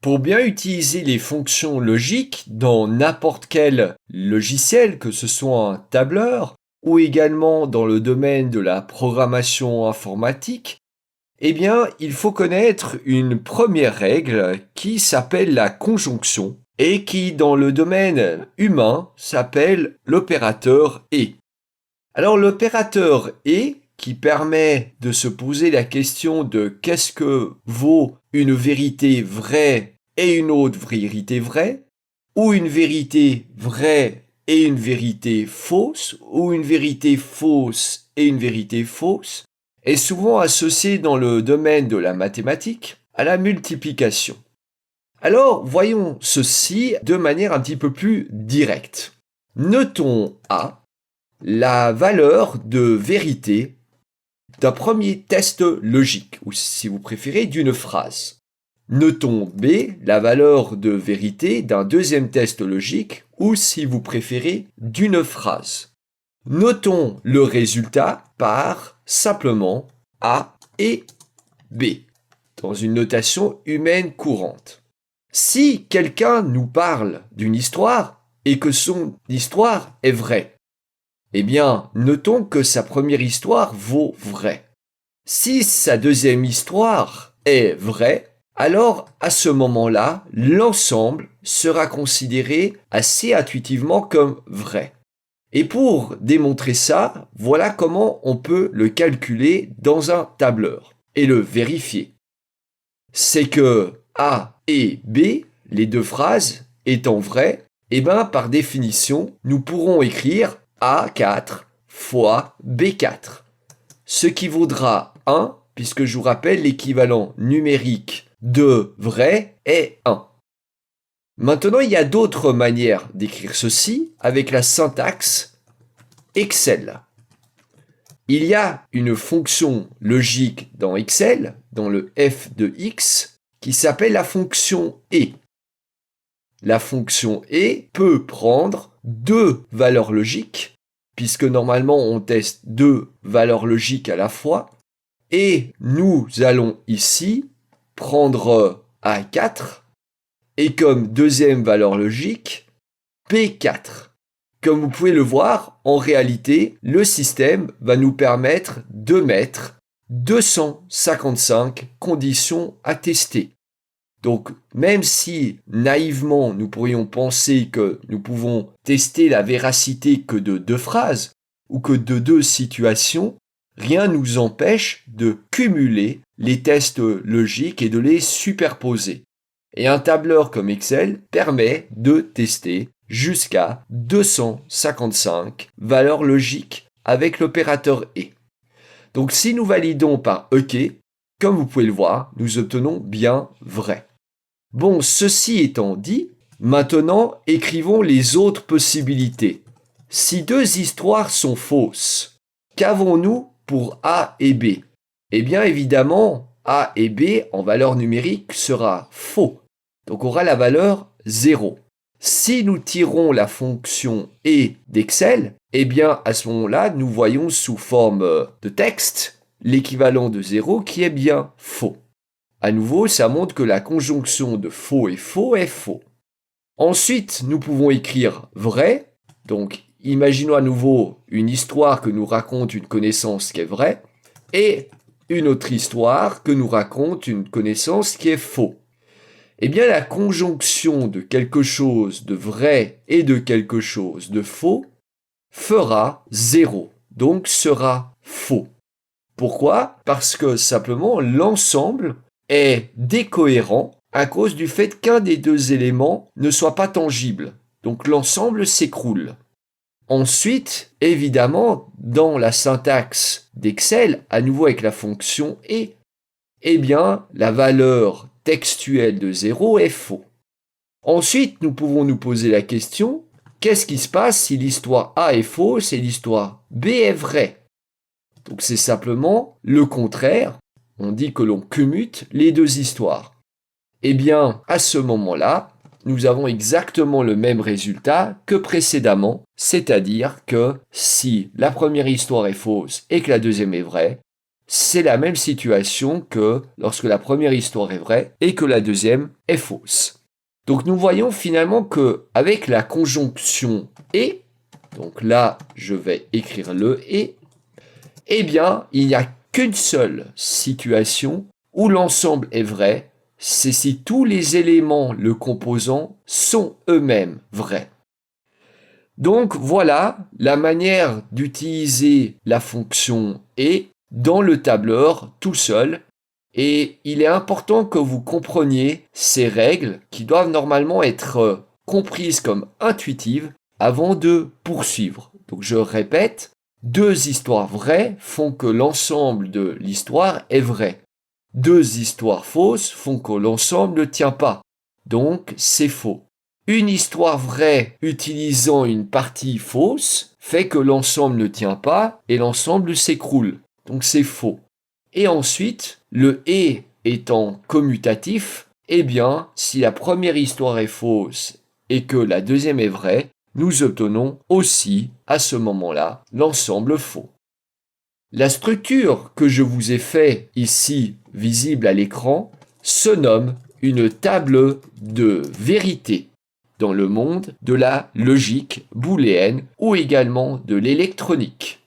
Pour bien utiliser les fonctions logiques dans n'importe quel logiciel, que ce soit un tableur ou également dans le domaine de la programmation informatique, eh bien, il faut connaître une première règle qui s'appelle la conjonction et qui, dans le domaine humain, s'appelle l'opérateur et. Alors, l'opérateur et, qui permet de se poser la question de qu'est-ce que vaut une vérité vraie et une autre vérité vraie, ou une vérité vraie et une vérité fausse, ou une vérité fausse et une vérité fausse, est souvent associé dans le domaine de la mathématique à la multiplication. Alors, voyons ceci de manière un petit peu plus directe. Notons A, la valeur de vérité d'un premier test logique, ou si vous préférez, d'une phrase. Notons B, la valeur de vérité d'un deuxième test logique, ou si vous préférez, d'une phrase. Notons le résultat par simplement A et B, dans une notation humaine courante. Si quelqu'un nous parle d'une histoire et que son histoire est vraie, eh bien, notons que sa première histoire vaut vrai. Si sa deuxième histoire est vraie, alors à ce moment-là, l'ensemble sera considéré assez intuitivement comme vrai. Et pour démontrer ça, voilà comment on peut le calculer dans un tableur et le vérifier. C'est que A et B, les deux phrases étant vraies, et bien par définition, nous pourrons écrire A4 fois B4, ce qui vaudra 1, puisque je vous rappelle l'équivalent numérique de vrai est 1. Maintenant, il y a d'autres manières d'écrire ceci avec la syntaxe Excel. Il y a une fonction logique dans Excel, dans le f de x, qui s'appelle la fonction et. La fonction et peut prendre deux valeurs logiques, puisque normalement on teste deux valeurs logiques à la fois, et nous allons ici prendre A4 et comme deuxième valeur logique, P4. Comme vous pouvez le voir, en réalité, le système va nous permettre de mettre 255 conditions à tester. Donc, même si naïvement nous pourrions penser que nous pouvons tester la véracité que de deux phrases ou que de deux situations, rien ne nous empêche de cumuler les tests logiques et de les superposer. Et un tableur comme Excel permet de tester jusqu'à 255 valeurs logiques avec l'opérateur et. Donc si nous validons par OK, comme vous pouvez le voir, nous obtenons bien vrai. Bon, ceci étant dit, maintenant écrivons les autres possibilités. Si deux histoires sont fausses, qu'avons-nous pour A et B? Eh bien évidemment, A et B en valeur numérique sera faux. Donc on aura la valeur 0. Si nous tirons la fonction et d'Excel, eh bien à ce moment-là, nous voyons sous forme de texte l'équivalent de 0 qui est bien faux. À nouveau, ça montre que la conjonction de faux et faux est faux. Ensuite, nous pouvons écrire vrai. Donc, imaginons à nouveau une histoire que nous raconte une connaissance qui est vraie et une autre histoire que nous raconte une connaissance qui est faux. Eh bien, la conjonction de quelque chose de vrai et de quelque chose de faux fera 0, donc sera faux. Pourquoi? Parce que simplement l'ensemble est décohérent à cause du fait qu'un des deux éléments ne soit pas tangible. Donc l'ensemble s'écroule. Ensuite, évidemment, dans la syntaxe d'Excel, à nouveau avec la fonction et, eh bien, la valeur textuelle de 0 est faux. Ensuite, nous pouvons nous poser la question, qu'est-ce qui se passe si l'histoire A est fausse et l'histoire B est vraie? Donc c'est simplement le contraire, on dit que l'on commute les deux histoires. Eh bien, à ce moment-là, nous avons exactement le même résultat que précédemment, c'est-à-dire que si la première histoire est fausse et que la deuxième est vraie, c'est la même situation que lorsque la première histoire est vraie et que la deuxième est fausse. Donc nous voyons finalement que avec la conjonction et, donc là je vais écrire le et, eh bien il n'y a qu'une seule situation où l'ensemble est vrai, c'est si tous les éléments le composant sont eux-mêmes vrais. Donc voilà la manière d'utiliser la fonction et dans le tableur tout seul. Et il est important que vous compreniez ces règles qui doivent normalement être comprises comme intuitives avant de poursuivre. Donc je répète, deux histoires vraies font que l'ensemble de l'histoire est vrai. Deux histoires fausses font que l'ensemble ne tient pas. Donc c'est faux. Une histoire vraie utilisant une partie fausse fait que l'ensemble ne tient pas et l'ensemble s'écroule. Donc c'est faux. Et ensuite, le « et » étant commutatif, eh bien, si la première histoire est fausse et que la deuxième est vraie, nous obtenons aussi, à ce moment-là, l'ensemble faux. La structure que je vous ai fait ici, visible à l'écran, se nomme une table de vérité dans le monde de la logique booléenne ou également de l'électronique.